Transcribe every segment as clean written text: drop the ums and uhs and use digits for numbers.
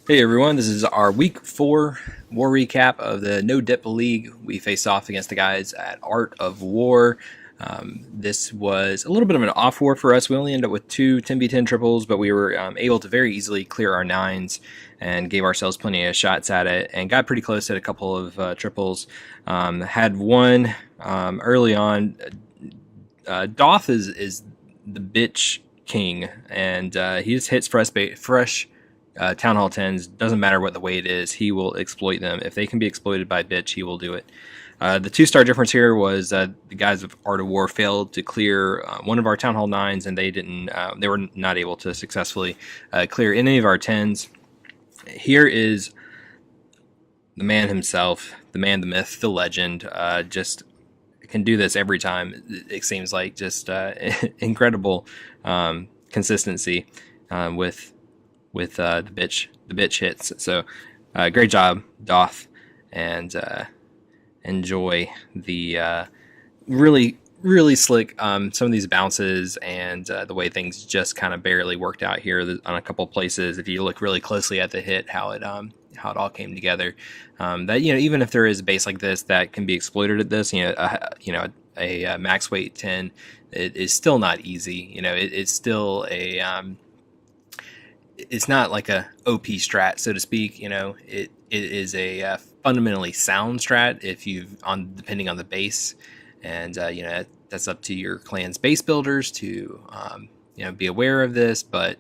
Hey everyone, this is our week 4 war recap of the No Dip League. We faced off against the guys at Art of War. This was a little bit of an off war for us. We only ended up with 2 10v10 triples, but we were able to very easily clear our 9s and gave ourselves plenty of shots at it and got pretty close at a couple of triples. Had one early on. Doth is the bitch king, and he just hits fresh Town Hall 10s. Doesn't matter what the weight is, he will exploit them. If they can be exploited by bitch, he will do it. The 2-star difference here was the guys of Art of War failed to clear one of our Town Hall 9s, and they were not able to successfully clear any of our 10s. Here is the man himself, the man, the myth, the legend. Just can do this every time. It seems like just incredible consistency with the bitch hits. So great job, Doth, and enjoy the really slick some of these bounces and the way things just kind of barely worked out here on a couple places. If you look really closely at the hit, how it all came together. That even if there is a base like this that can be exploited at this, a max weight 10, it is still not easy. It's still it's not like a OP strat, so to speak. It is a fundamentally sound strat depending on the base, and that's up to your clan's base builders to be aware of this. But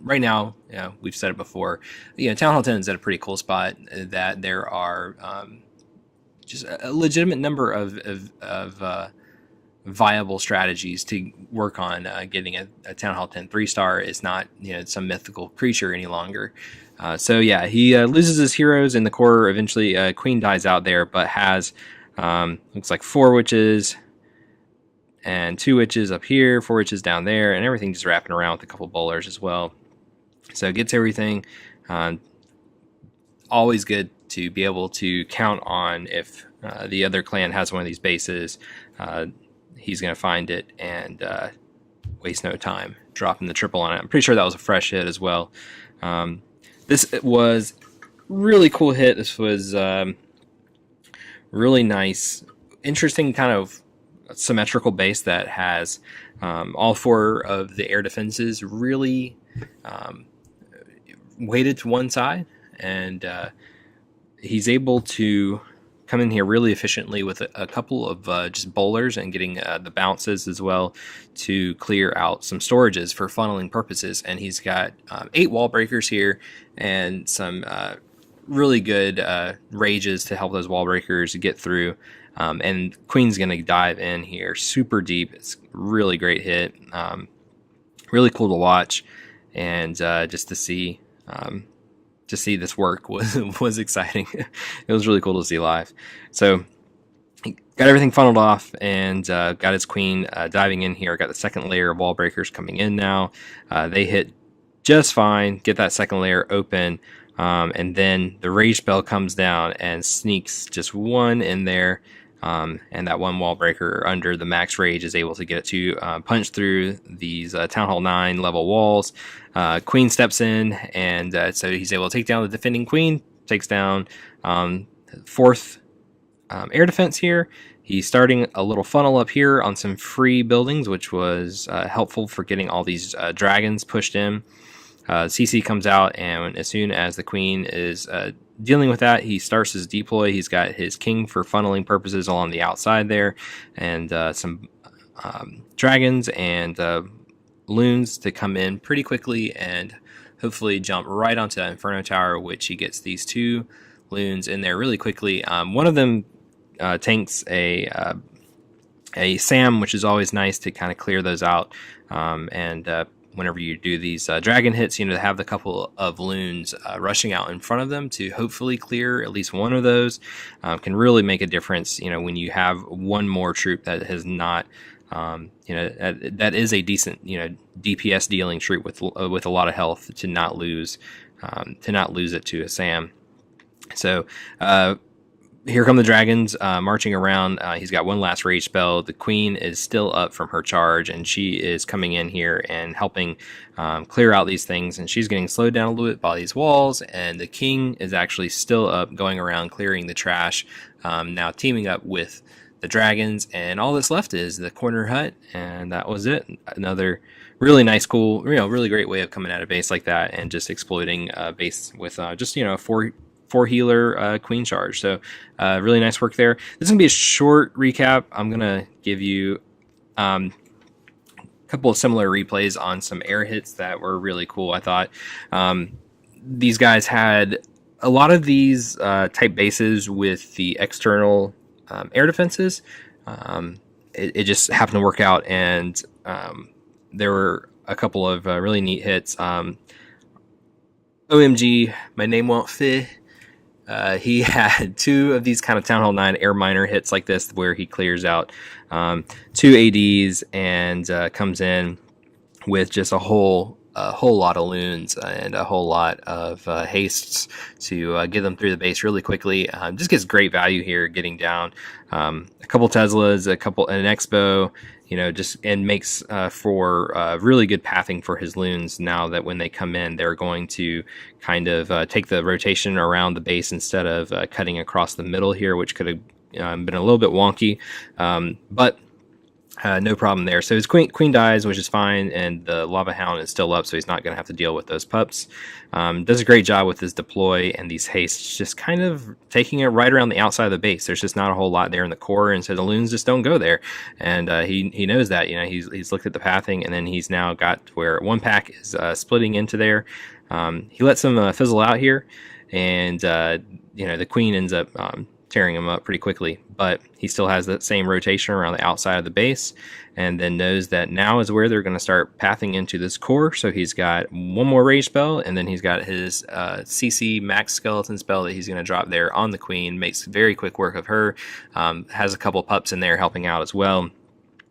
right now, we've said it before, Town Hall 10 is at a pretty cool spot that there are just a legitimate number of viable strategies to work on getting a Town Hall 10 3-star. Is not some mythical creature any longer. So yeah, he loses his heroes in the core. Eventually, Queen dies out there, but has looks like 4 witches and 2 witches up here, 4 witches down there, and everything just wrapping around with a couple bowlers as well. So gets everything. Always good to be able to count on if the other clan has one of these bases. He's going to find it and waste no time dropping the triple on it. I'm pretty sure that was a fresh hit as well. This was really cool hit. This was really nice, interesting kind of symmetrical base that has all 4 of the air defenses really weighted to one side, and he's able to come in here really efficiently with a couple of just bowlers and getting the bounces as well to clear out some storages for funneling purposes. And he's got 8 wall breakers here and some really good rages to help those wall breakers get through. And Queen's going to dive in here super deep. It's a really great hit. Really cool to watch, and just to see this work was exciting. It was really cool to see live. So he got everything funneled off and got his Queen diving in here. Got the second layer of wall breakers coming in now. They hit just fine. Get that second layer open, and then the rage spell comes down and sneaks just 1 in there. And that 1 wall breaker under the max rage is able to get it to punch through these Town Hall 9 level walls. Queen steps in, and so he's able to take down the defending Queen, takes down 4th air defense here. He's starting a little funnel up here on some free buildings, which was helpful for getting all these dragons pushed in. CC comes out, and as soon as the Queen is dealing with that, he starts his deploy. He's got his king for funneling purposes along the outside there, and some dragons and loons to come in pretty quickly and hopefully jump right onto that Inferno Tower, which he gets these 2 loons in there really quickly. One of them tanks a SAM, which is always nice to kind of clear those out. And whenever you do these dragon hits, to have the couple of loons rushing out in front of them to hopefully clear at least one of those can really make a difference. When you have one more troop that has not, that is a decent, DPS dealing troop with a lot of health, to not lose it to a SAM. So here come the dragons marching around. He's got one last rage spell. The queen is still up from her charge, and she is coming in here and helping clear out these things. And she's getting slowed down a little bit by these walls. And the king is actually still up, going around clearing the trash. Now teaming up with the dragons, and all that's left is the corner hut, and that was it. Another really nice, cool, really great way of coming at a base like that and just exploiting a base with just four healer queen charge. So really nice work there. This is gonna be a short recap. I'm gonna give you a couple of similar replays on some air hits that were really cool. I thought these guys had a lot of these type bases with the external air defenses. It just happened to work out, and there were a couple of really neat hits. OMG, my name won't fit. He had 2 of these kind of Town Hall 9 air miner hits like this, where he clears out 2 ADs and comes in with just a whole lot of loons and a whole lot of hastes to get them through the base really quickly. Just gets great value here, getting down a couple Teslas, an Expo, and makes for really good pathing for his loons. Now that when they come in, they're going to kind of take the rotation around the base instead of cutting across the middle here, which could have been a little bit wonky, but no problem there. So his queen dies, which is fine, and the Lava Hound is still up, so he's not going to have to deal with those pups. Does a great job with his deploy and these hastes, just kind of taking it right around the outside of the base. There's just not a whole lot there in the core, and so the loons just don't go there. And he knows that. He's looked at the pathing, and then he's now got where one pack is splitting into there. He lets them fizzle out here, and the queen ends up tearing him up pretty quickly, but he still has that same rotation around the outside of the base, and then knows that now is where they're going to start pathing into this core. So he's got one more rage spell, and then he's got his CC max skeleton spell that he's going to drop there on the queen. Makes very quick work of her. Has a couple pups in there helping out as well.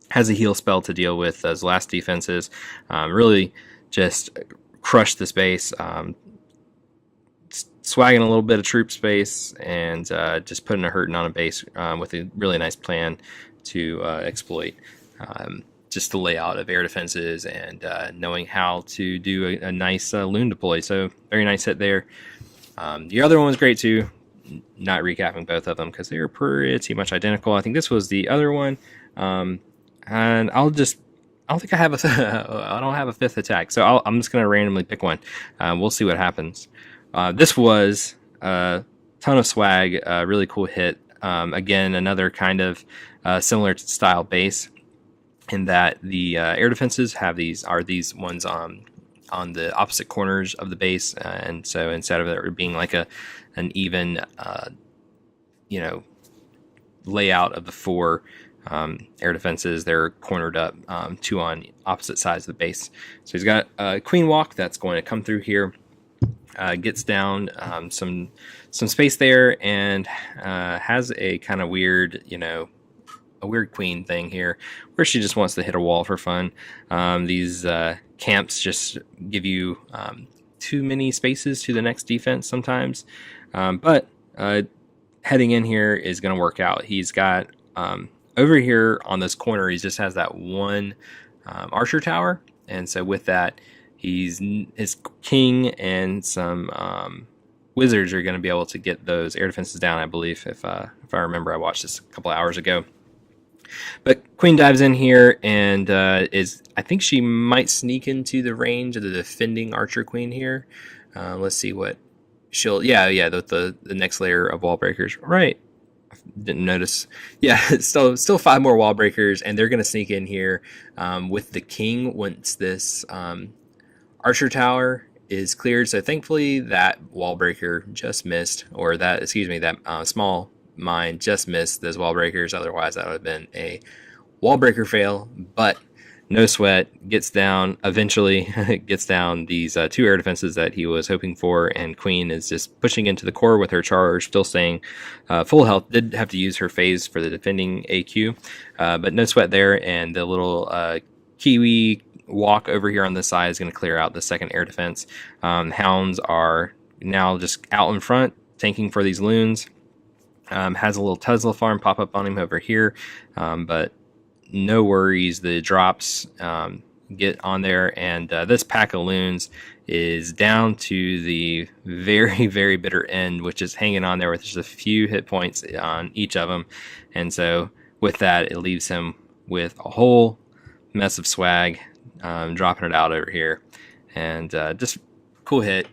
Has a heal spell to deal with those last defenses. Really just crushed this base. Swagging a little bit of troop space, and just putting a hurting on a base with a really nice plan to exploit just the layout of air defenses, and knowing how to do a nice loon deploy. So very nice hit there. The other one was great too. Not recapping both of them because they were pretty much identical. I think this was the other one, and I don't think I have I don't have a 5th attack, so I'm just gonna randomly pick one. We'll see what happens. This was a ton of swag, really cool hit. Again, another kind of similar style base, in that the air defenses are these ones on the opposite corners of the base, and so instead of it being like an even layout of the 4 air defenses, they're cornered up, 2 on opposite sides of the base. So he's got a queen walk that's going to come through here. Gets down some space there, and has a kind of weird, a weird queen thing here, where she just wants to hit a wall for fun. These camps just give you too many spaces to the next defense sometimes, but heading in here is going to work out. He's got over here on this corner, he just has that one archer tower, and so with that, his king and some wizards are going to be able to get those air defenses down, I believe, if I remember. I watched this a couple of hours ago. But queen dives in here, and I think she might sneak into the range of the defending archer queen here. Let's see what she'll... the next layer of wall breakers. Right. Didn't notice. Yeah, still 5 more wall breakers, and they're going to sneak in here with the king once this... archer tower is cleared. So thankfully that wall breaker just missed, or that small mine just missed those wall breakers. Otherwise that would have been a wall breaker fail, but no sweat. Gets down eventually. Gets down these 2 air defenses that he was hoping for, and queen is just pushing into the core with her charge, still staying full health. Did have to use her phase for the defending AQ, but no sweat there, and the little kiwi walk over here on this side is going to clear out the second air defense. Hounds are now just out in front, tanking for these loons. Has a little Tesla farm pop up on him over here, but no worries. The drops get on there, and this pack of loons is down to the very, very bitter end, which is hanging on there with just a few hit points on each of them. And so with that, it leaves him with a whole mess of swag, dropping it out over here. And just cool hit.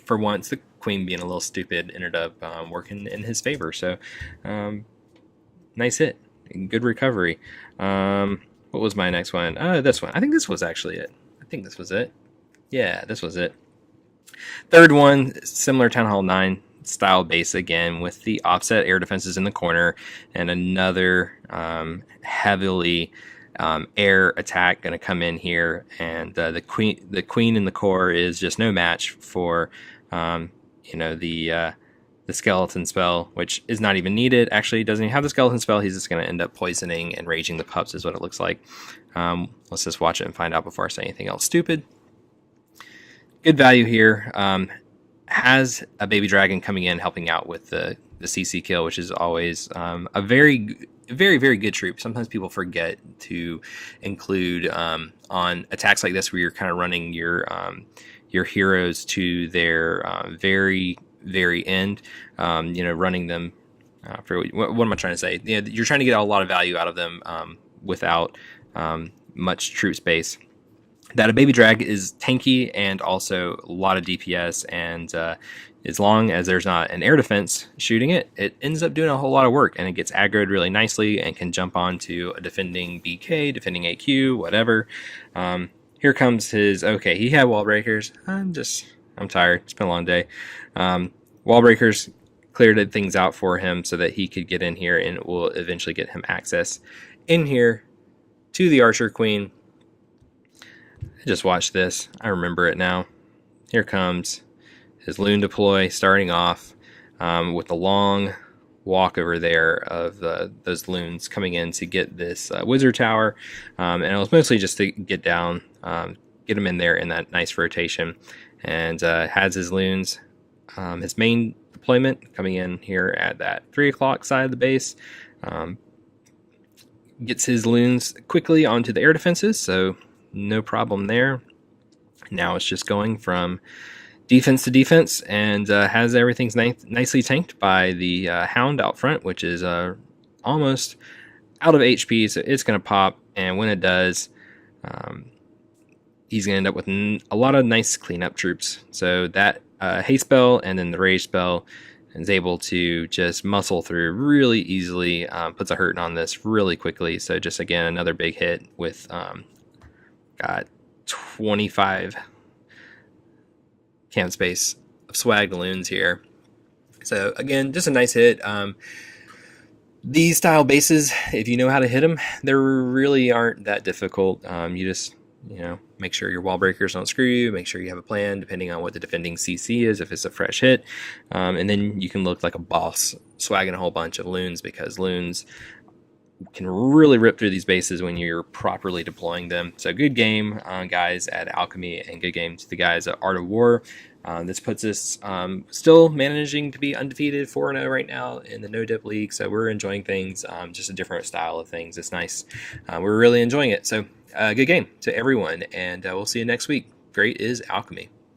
For once, the queen being a little stupid ended up working in his favor. So nice hit. Good recovery. What was my next one? This one. I think this was actually it. I think this was it. Yeah, this was it. Third one, similar Town Hall 9 style base again, with the offset air defenses in the corner and another heavily air attack going to come in here. And the queen in the core is just no match for the skeleton spell, which is not even needed. Actually, he doesn't even have the skeleton spell. He's just going to end up poisoning and raging the pups is what it looks like. Let's just watch it and find out before I say anything else stupid. Good value here. Has a baby dragon coming in helping out with the CC kill, which is always a very, very, very good troop. Sometimes people forget to include on attacks like this where you're kind of running your heroes to their very, very end, running them for what am I trying to say? You're trying to get a lot of value out of them without much troop space. That a baby drag is tanky and also a lot of DPS, and as long as there's not an air defense shooting it, it ends up doing a whole lot of work, and it gets aggroed really nicely and can jump onto a defending BK, defending AQ, whatever. Here comes his, okay, he had wall breakers. I'm tired. It's been a long day. Wall breakers cleared things out for him so that he could get in here, and it will eventually get him access in here to the Archer Queen. Just watch this. I remember it now. Here comes his loon deploy starting off with the long walk over there of those loons coming in to get this wizard tower. And it was mostly just to get down, get him in there in that nice rotation. And has his loons, his main deployment coming in here at that 3 o'clock side of the base. Gets his loons quickly onto the air defenses, so no problem there. Now it's just going from defense to defense, and has everything's nicely tanked by the Hound out front, which is almost out of HP, so it's going to pop, and when it does, he's going to end up with a lot of nice cleanup troops. So that haste spell and then the rage spell is able to just muscle through really easily, puts a hurting on this really quickly. So just again, another big hit with got 25 camp space of swag loons here. So again, just a nice hit. These style bases, if you know how to hit them, they really aren't that difficult. You just, make sure your wall breakers don't screw you, make sure you have a plan depending on what the defending CC is, if it's a fresh hit. And then you can look like a boss swagging a whole bunch of loons, because loons can really rip through these bases when you're properly deploying them. So good game, guys at Alchemy, and good game to the guys at Art of War. This puts us still managing to be undefeated 4-0 right now in the No Dip League. So we're enjoying things, just a different style of things. It's nice. We're really enjoying it. So good game to everyone, and we'll see you next week. Great is Alchemy.